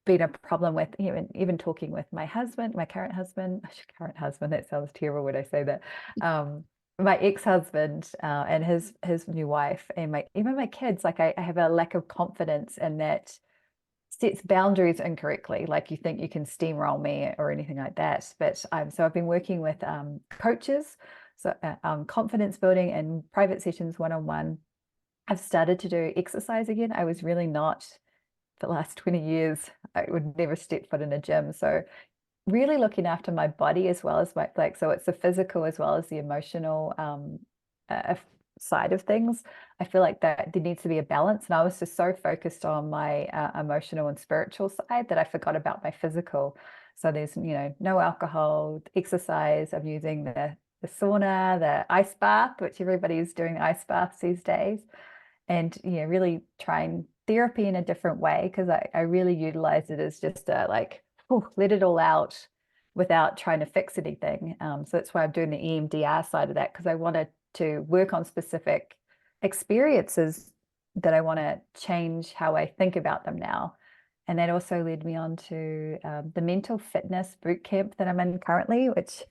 been a problem with even talking with my husband, my current husband, that sounds terrible when I say that. My ex-husband and his new wife and even my kids, like I have a lack of confidence in that sets boundaries incorrectly. Like you think you can steamroll me or anything like that. But so I've been working with coaches, so confidence building and private sessions one-on-one. I've started to do exercise again. I was really not the last 20 years. I would never step foot in a gym. So really looking after my body as well as my so it's the physical as well as the emotional uh, side of things. I feel like that there needs to be a balance, and I was just so focused on my emotional and spiritual side that I forgot about my physical. So there's no alcohol, exercise. I'm using the sauna, the ice bath, which everybody's doing ice baths these days, and really trying therapy in a different way because I really utilize it as just a let it all out without trying to fix anything. So that's why I'm doing the EMDR side of that because I wanted to work on specific experiences that I want to change how I think about them now. And that also led me on to the mental fitness boot camp that I'm in currently, which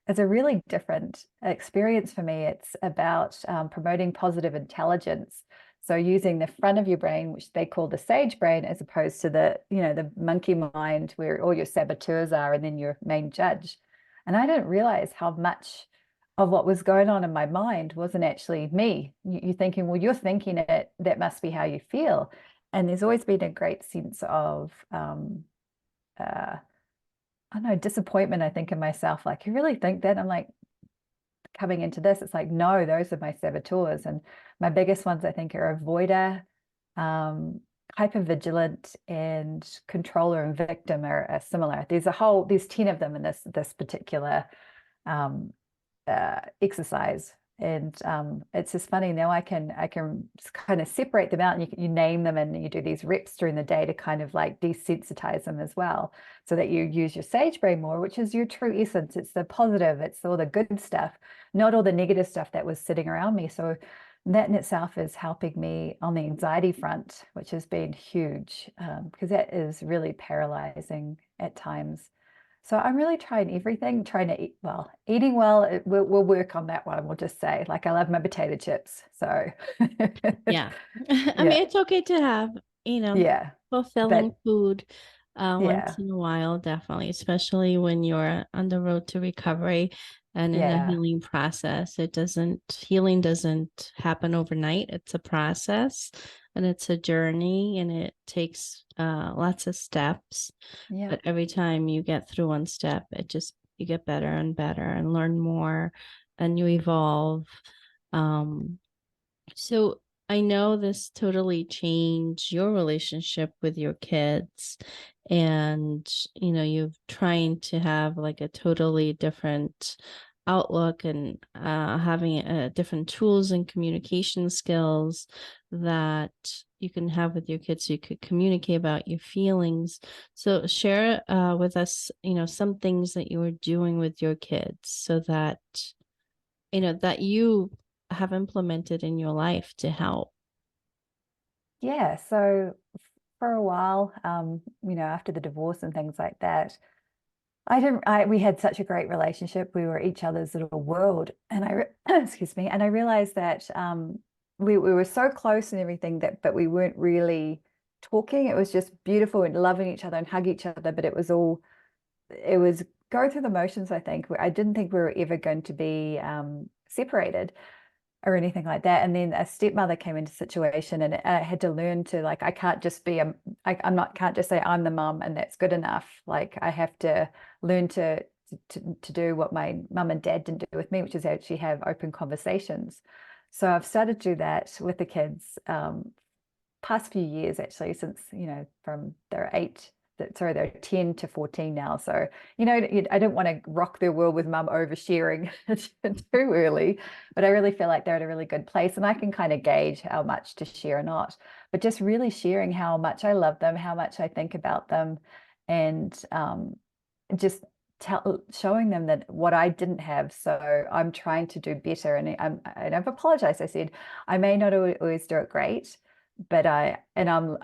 is a really different experience for me. It's about promoting positive intelligence. So using the front of your brain, which they call the sage brain, as opposed to the monkey mind where all your saboteurs are and then your main judge. And I didn't realize how much of what was going on in my mind wasn't actually me. You're thinking, well, you're thinking it, that must be how you feel. And there's always been a great sense of, I don't know, disappointment, I think, in myself. Like, you really think that? I'm like, coming into this, it's like, no, those are my saboteurs. And my biggest ones, I think, are avoider, hypervigilant, and controller and victim are similar. There's 10 of them in this particular exercise. And it's just funny now. I can just kind of separate them out, and you name them, and you do these reps during the day to kind of like desensitize them as well, so that you use your sage brain more, which is your true essence. It's the positive, it's all the good stuff, not all the negative stuff that was sitting around me. So that in itself is helping me on the anxiety front, which has been huge because that is really paralyzing at times. So I'm really trying everything, trying to eat well. Eating well, we'll work on that one. We'll just say, like, I love my potato chips. So Yeah. I yeah, mean, it's okay to have, yeah, fulfilling but food once yeah, in a while, definitely, especially when you're on the road to recovery and in a yeah, healing process. Healing doesn't happen overnight. It's a process and it's a journey and it takes lots of steps. yeah. But every time you get through one step, you get better and better and learn more and you evolve. Um, so I know this totally changed your relationship with your kids and you're trying to have like a totally different outlook and having different tools and communication skills that you can have with your kids so you could communicate about your feelings. So share with us, some things that you were doing with your kids so that that you have implemented in your life to help. Yeah. So for a while, after the divorce and things like that, we had such a great relationship. We were each other's little world. And excuse me. And I realized that we were so close and everything but we weren't really talking. It was just beautiful and loving each other and hug each other. But it was go through the motions, I think. I didn't think we were ever going to be separated or anything like that. And then a stepmother came into the situation, and I had to learn to, like, I can't just be I'm not can't just say I'm the mom and that's good enough. Like I have to learn to to do what my mum and dad didn't do with me, which is actually have open conversations. So I've started to do that with the kids past few years, actually, since, from they're 10 to 14 now. So, I don't want to rock their world with mum oversharing too early, but I really feel like they're at a really good place and I can kind of gauge how much to share or not, but just really sharing how much I love them, how much I think about them, and just showing them that what I didn't have. So I'm trying to do better. And I've apologized. I said, I may not always do it great, but I'm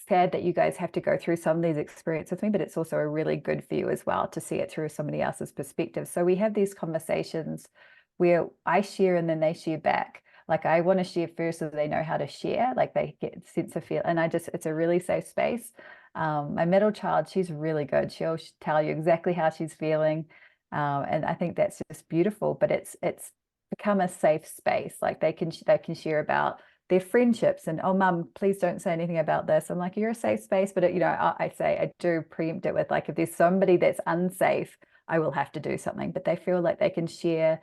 sad that you guys have to go through some of these experiences with me, but it's also a really good for you as well to see it through somebody else's perspective. So we have these conversations where I share and then they share back. Like I want to share first so they know how to share, like they get a sense of feel. And it's a really safe space. My middle child, she's really good. She'll tell you exactly how she's feeling. And I think that's just beautiful, but it's become a safe space. Like they can share about their friendships and, oh, mum, please don't say anything about this. I'm like, you're a safe space. But I do preempt it with, like, if there's somebody that's unsafe, I will have to do something. But they feel like they can share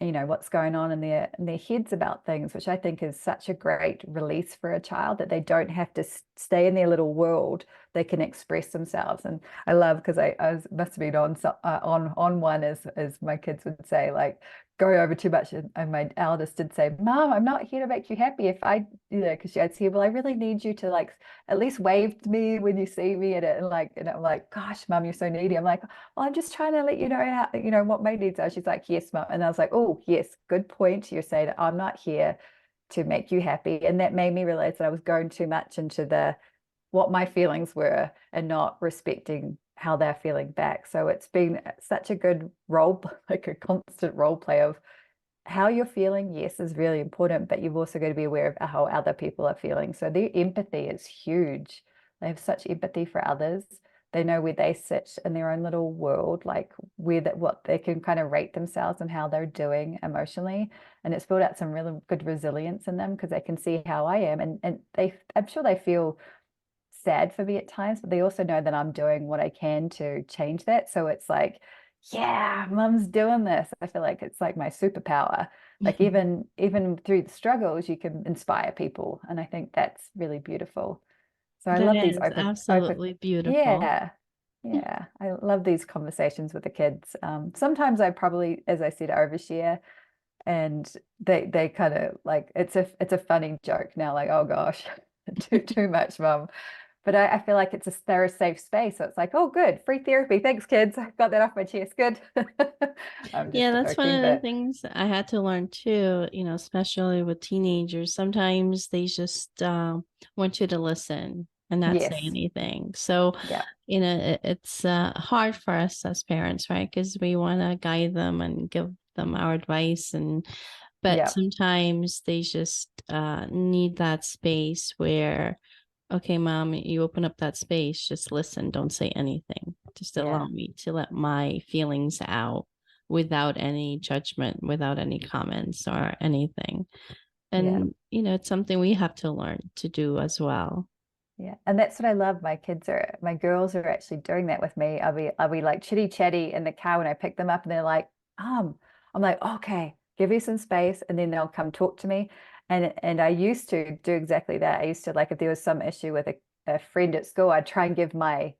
what's going on in their heads about things, which I think is such a great release for a child, that they don't have to stay in their little world. They can express themselves. And I love, because I must have been on one, as my kids would say, like, go over too much, and my eldest did say, Mom, I'm not here to make you happy. If I, because I'd say, well, I really need you to, like, at least wave to me when you see me, and I'm like, gosh, Mom, you're so needy. I'm like, well, I'm just trying to let you know how, what my needs are. She's like, yes, Mom. And I was like, oh, yes, good point. You're saying I'm not here to make you happy. And that made me realize that I was going too much into what my feelings were and not respecting how they're feeling back. So it's been such a good role, like a constant role play of how you're feeling, yes, is really important, but you've also got to be aware of how other people are feeling. So their empathy is huge. They have such empathy for others. They know where they sit in their own little world, like what they can kind of rate themselves and how they're doing emotionally. And it's built out some really good resilience in them, because they can see how I am. And I'm sure they feel sad for me at times, but they also know that I'm doing what I can to change that. So it's like, yeah, Mum's doing this. I feel like it's like my superpower. Like even through the struggles, you can inspire people, and I think that's really beautiful. So I That love these is open. absolutely beautiful. Yeah, yeah. I love these conversations with the kids. Sometimes I probably, as I said, overshare, and they kind of like, it's a funny joke now, like, oh gosh, too much, Mum. But I feel like they're a safe space. So it's like, oh, good, free therapy. Thanks, kids. I got that off my chest. Good. I'm just Yeah, that's one joking, of the but things I had to learn too, especially with teenagers. Sometimes they just want you to listen and not say yes, anything. So, yeah, it's hard for us as parents, right? Because we want to guide them and give them our advice, but yeah, sometimes they just need that space where, okay, Mom, you open up that space, just listen, don't say anything. Just yeah, allow me to let my feelings out without any judgment, without any comments or anything. yeah. And, it's something we have to learn to do as well. Yeah, and that's what I love. My girls are actually doing that with me. I'll be like chitty chatty in the car when I pick them up, and they're like, I'm like, okay, give me some space, and then they'll come talk to me. And I used to do exactly that. I used to, like, if there was some issue with a friend at school, I'd try and give my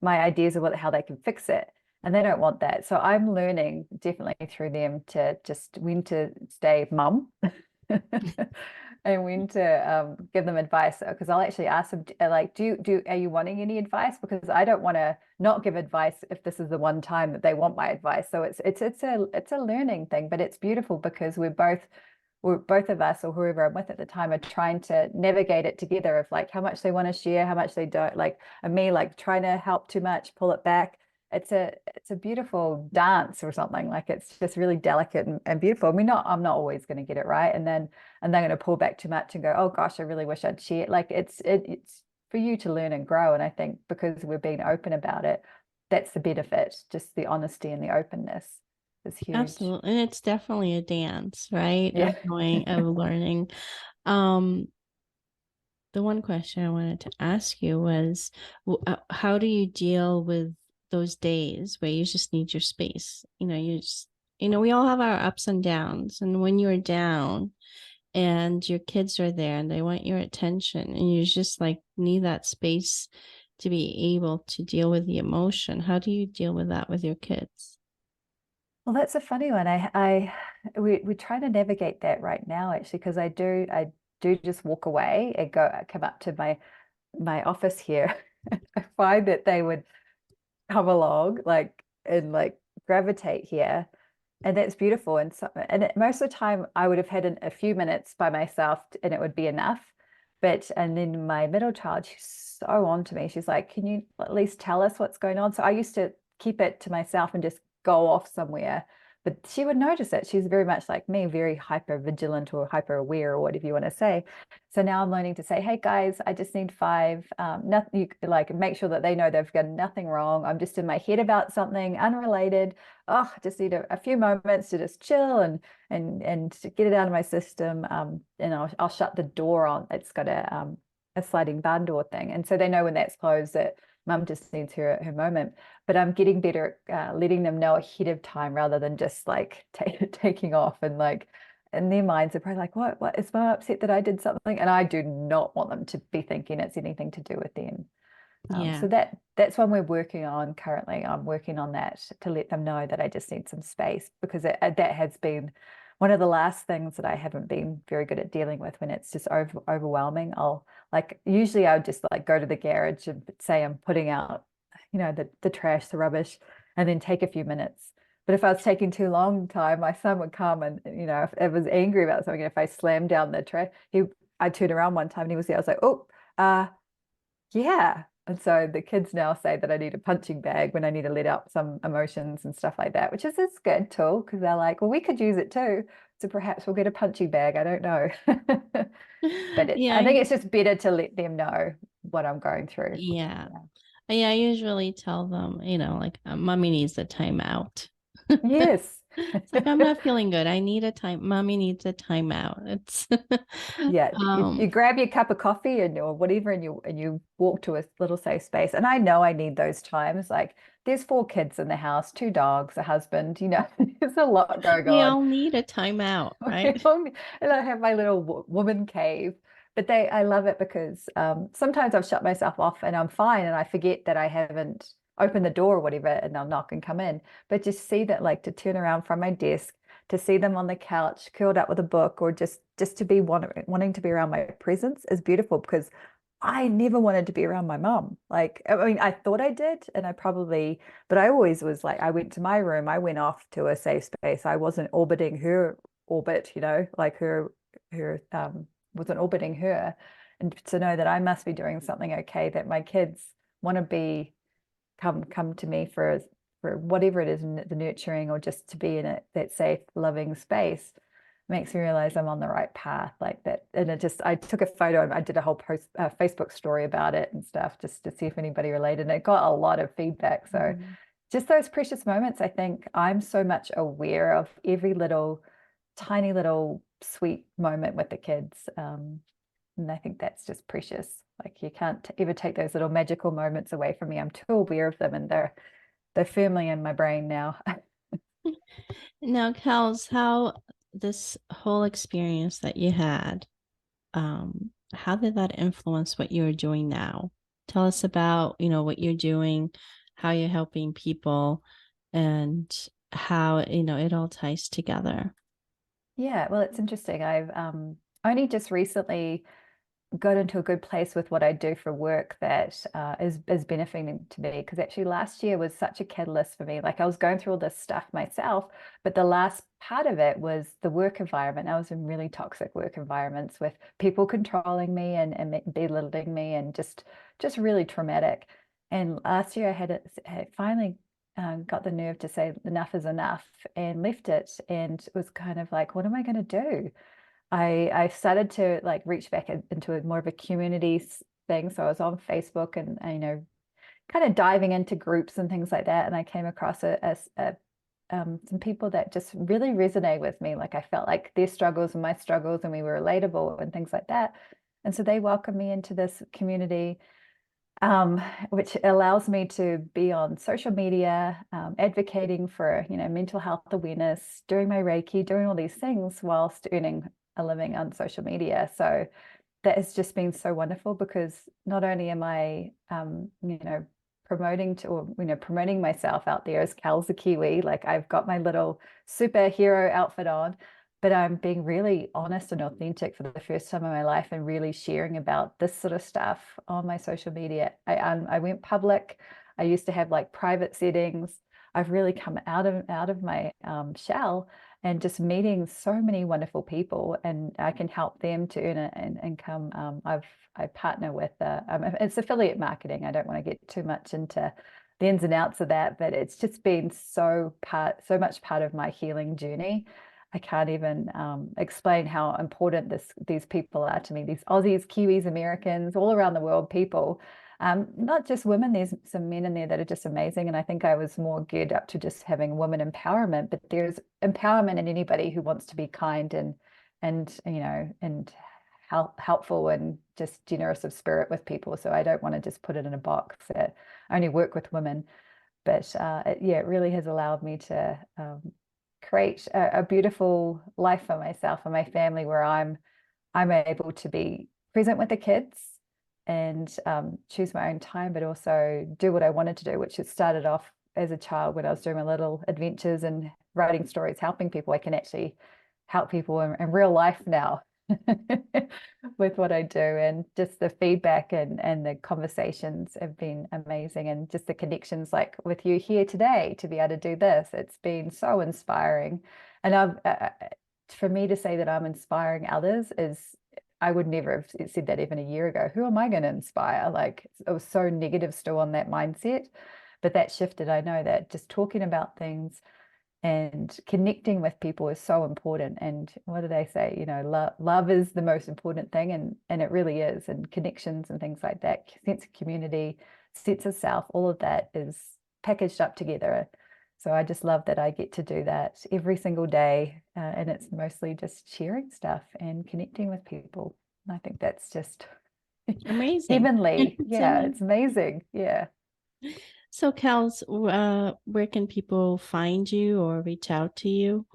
ideas of how they can fix it. And they don't want that. So I'm learning definitely through them to just when to stay mum and when to give them advice, because I'll actually ask them, like, are you wanting any advice? Because I don't want to not give advice if this is the one time that they want my advice. So it's a learning thing, but it's beautiful because we're both of us, or whoever I'm with at the time, are trying to navigate it together, of like how much they want to share, how much they don't, like, and me like trying to help too much, pull it back. It's a beautiful dance or something. Like, it's just really delicate and beautiful. I mean, I'm not always going to get it right, and then they're going to pull back too much and go, oh gosh, I really wish I'd share. Like, it's for you to learn and grow. And I think because we're being open about it, that's the benefit. Just the honesty and the openness is huge. Absolutely. And it's definitely a dance, right? Yeah. Of learning. Um, the one question I wanted to ask you was, how do you deal with those days where you just need your space. We all have our ups and downs. And when you're down and your kids are there and they want your attention and you just like need that space to be able to deal with the emotion, how do you deal with that with your kids? Well, that's a funny one. We try to navigate that right now actually, because I do just walk away and come up to my office here. I find that they would come along like and like gravitate here, and that's beautiful. And so, most of the time I would have had a few minutes by myself and it would be enough. But and then my middle child, she's so on to me. She's like, can you at least tell us what's going on? So I used to keep it to myself and just go off somewhere. But she would notice it. She's very much like me, very hyper vigilant or hyper aware or whatever you want to say. So now I'm learning to say, hey guys, I just need five. Nothing, you like make sure that they know they've got nothing wrong. I'm just in my head about something unrelated. Oh, I just need a few moments to just chill and to get it out of my system. And I'll shut the door on. It's got a sliding barn door thing. And so they know when that's closed that mum just needs her moment. But I'm getting better at letting them know ahead of time rather than just like taking off and like in their minds are probably like, what is mum upset that I did something? And I do not want them to be thinking it's anything to do with them. So Yeah. that's one we're working on currently. I'm working on that to let them know that I just need some space because that has been one of the last things that I haven't been very good at dealing with when it's just overwhelming. I'll like usually I would just like go to the garage and say I'm putting out, the trash, the rubbish, and then take a few minutes. But if I was taking too long time, my son would come and if I was angry about something, if I slammed down the trash, I turned around one time and he was there. I was like, oh, yeah. And so the kids now say that I need a punching bag when I need to let out some emotions and stuff like that, which is a good tool because they're like, well, we could use it too. So perhaps we'll get a punching bag. I don't know. But Yeah. I think it's just better to let them know what I'm going through. Yeah. Yeah. Yeah, I usually tell them, like, mommy needs a timeout. Yes. It's like, I'm not feeling good. I need a time. Mommy needs a timeout. It's, Yeah, you um, grab your cup of coffee and or whatever, and you walk to a little safe space. And I know I need those times. Like there's four kids in the house, two dogs, a husband. There's a lot going we on. all need a timeout, right? And I have my little woman cave. But I love it because sometimes I've shut myself off and I'm fine, and I forget that I haven't opened the door or whatever, and they'll knock and come in. But just see that, like, to turn around from my desk to see them on the couch curled up with a book or just to be wanting to be around my presence is beautiful because I never wanted to be around my mom. Like, I mean, I thought I did, and but I always was like, I went to my room, I went off to a safe space. I wasn't orbiting her orbit, like her wasn't orbiting her. And to know that I must be doing something okay, that my kids want to be come to me for whatever it is, the nurturing or just to be in that safe, loving space makes me realize I'm on the right path like that. And I took a photo and I did a whole Facebook story about it and stuff just to see if anybody related. And it got a lot of feedback. So Mhm. just those precious moments, I think I'm so much aware of every little, tiny little sweet moment with the kids. And I think that's just precious. Like you can't ever take those little magical moments away from me. I'm too aware of them and they're firmly in my brain now. Now, Kels, how this whole experience that you had, how did that influence what you're doing now? Tell us about, what you're doing, how you're helping people, and how, it all ties together. Yeah, well, it's interesting. I've only just recently got into a good place with what I do for work that is benefiting to me. Because actually, last year was such a catalyst for me. Like I was going through all this stuff myself, but the last part of it was the work environment. I was in really toxic work environments with people controlling me and belittling me, and just really traumatic. And last year, I finally got the nerve to say enough is enough and left it, and it was kind of like, what am I going to do? I started to like reach back into more of a community thing. So I was on Facebook and kind of diving into groups and things like that. And I came across some people that just really resonate with me. Like I felt like their struggles and my struggles, and we were relatable and things like that. And so they welcomed me into this community. um, which allows me to be on social media, advocating for, mental health awareness, doing my Reiki, doing all these things whilst earning a living on social media. So that has just been so wonderful, because not only am I, promoting myself out there as Kelz the Kiwi, like I've got my little superhero outfit on, but I'm being really honest and authentic for the first time in my life, and really sharing about this sort of stuff on my social media. I went public. I used to have like private settings. I've really come out of my shell, and just meeting so many wonderful people, and I can help them to earn an income. I partner with it's affiliate marketing. I don't want to get too much into the ins and outs of that, but it's just been so much part of my healing journey. I can't even explain how important these people are to me. These Aussies, Kiwis, Americans, all around the world people. Not just women, there's some men in there that are just amazing. And I think I was more geared up to just having women empowerment, but there's empowerment in anybody who wants to be kind and helpful and just generous of spirit with people. So I don't want to just put it in a box that I only work with women. But it really has allowed me to create a beautiful life for myself and my family, where I'm able to be present with the kids and choose my own time, but also do what I wanted to do, which it started off as a child when I was doing my little adventures and writing stories, helping people. I can actually help people in real life now with what I do, and just the feedback and the conversations have been amazing, and just the connections like with you here today to be able to do this, it's been so inspiring. And for me to say that I'm inspiring others is, I would never have said that even a year ago. Who am I going to inspire? Like, it was so negative still on that mindset, but that shifted. I know that just talking about things and connecting with people is so important. And what do they say? Love is the most important thing, and it really is. And connections and things like that, sense of community, sense of self, all of that is packaged up together. So I just love that I get to do that every single day, and it's mostly just sharing stuff and connecting with people. And I think that's just Amazing. heavenly. It's Yeah, amazing. it's amazing. Yeah. So, Kels, where can people find you or reach out to you?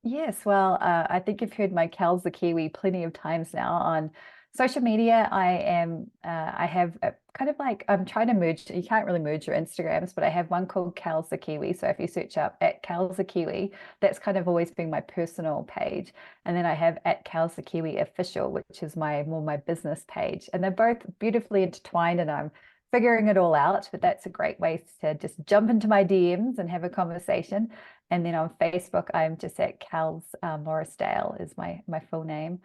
Yes, well, I think you've heard my Kelz the Kiwi plenty of times now on social media. I have a kind of like, I'm trying to merge, you can't really merge your Instagrams, but I have one called Kelz the Kiwi. So if you search up at Kelz the Kiwi, that's kind of always been my personal page. And then I have at Kelz the Kiwi official, which is my business page. And they're both beautifully intertwined, and I'm figuring it all out, but that's a great way to just jump into my DMs and have a conversation. And then on Facebook, I'm just at Kelz Morris-Dale is my full name.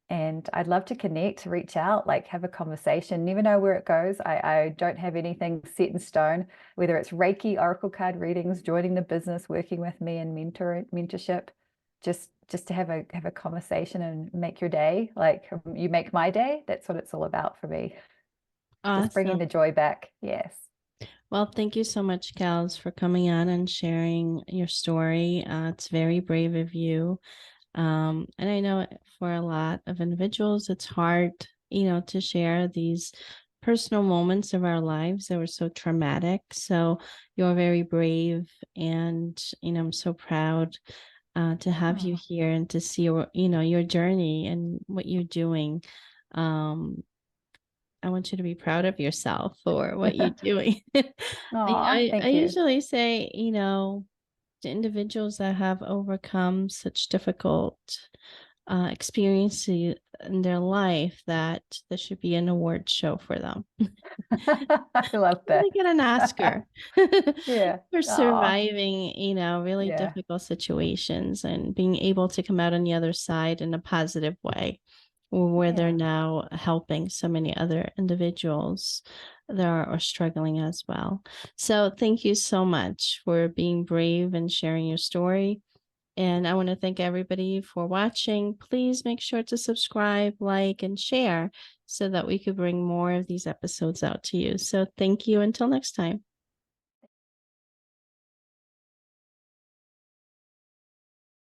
And I'd love to connect, reach out, like have a conversation. Never know where it goes. I don't have anything set in stone, whether it's Reiki, Oracle card readings, joining the business, working with me in mentorship, just to have a conversation and make your day. Like you make my day. That's what it's all about for me. Just bringing Awesome. the joy back. Yes. Well, thank you so much, Kels, for coming on and sharing your story. It's very brave of you. And I know for a lot of individuals, it's hard, to share these personal moments of our lives that were so traumatic. So you're very brave, and I'm so proud to have you Oh. here and to see your journey and what you're doing. Um, I want you to be proud of yourself for what you're doing. Oh, I thank you. usually say, to individuals that have overcome such difficult experiences in their life, that there should be an award show for them. I love They that. get an Oscar Yeah. for Oh, surviving, really yeah. difficult situations and being able to come out on the other side in a positive way, where they're Yeah. now helping so many other individuals that are struggling as well. So thank you so much for being brave and sharing your story. And I want to thank everybody for watching. Please make sure to subscribe, like, and share so that we could bring more of these episodes out to you. So thank you. Until next time.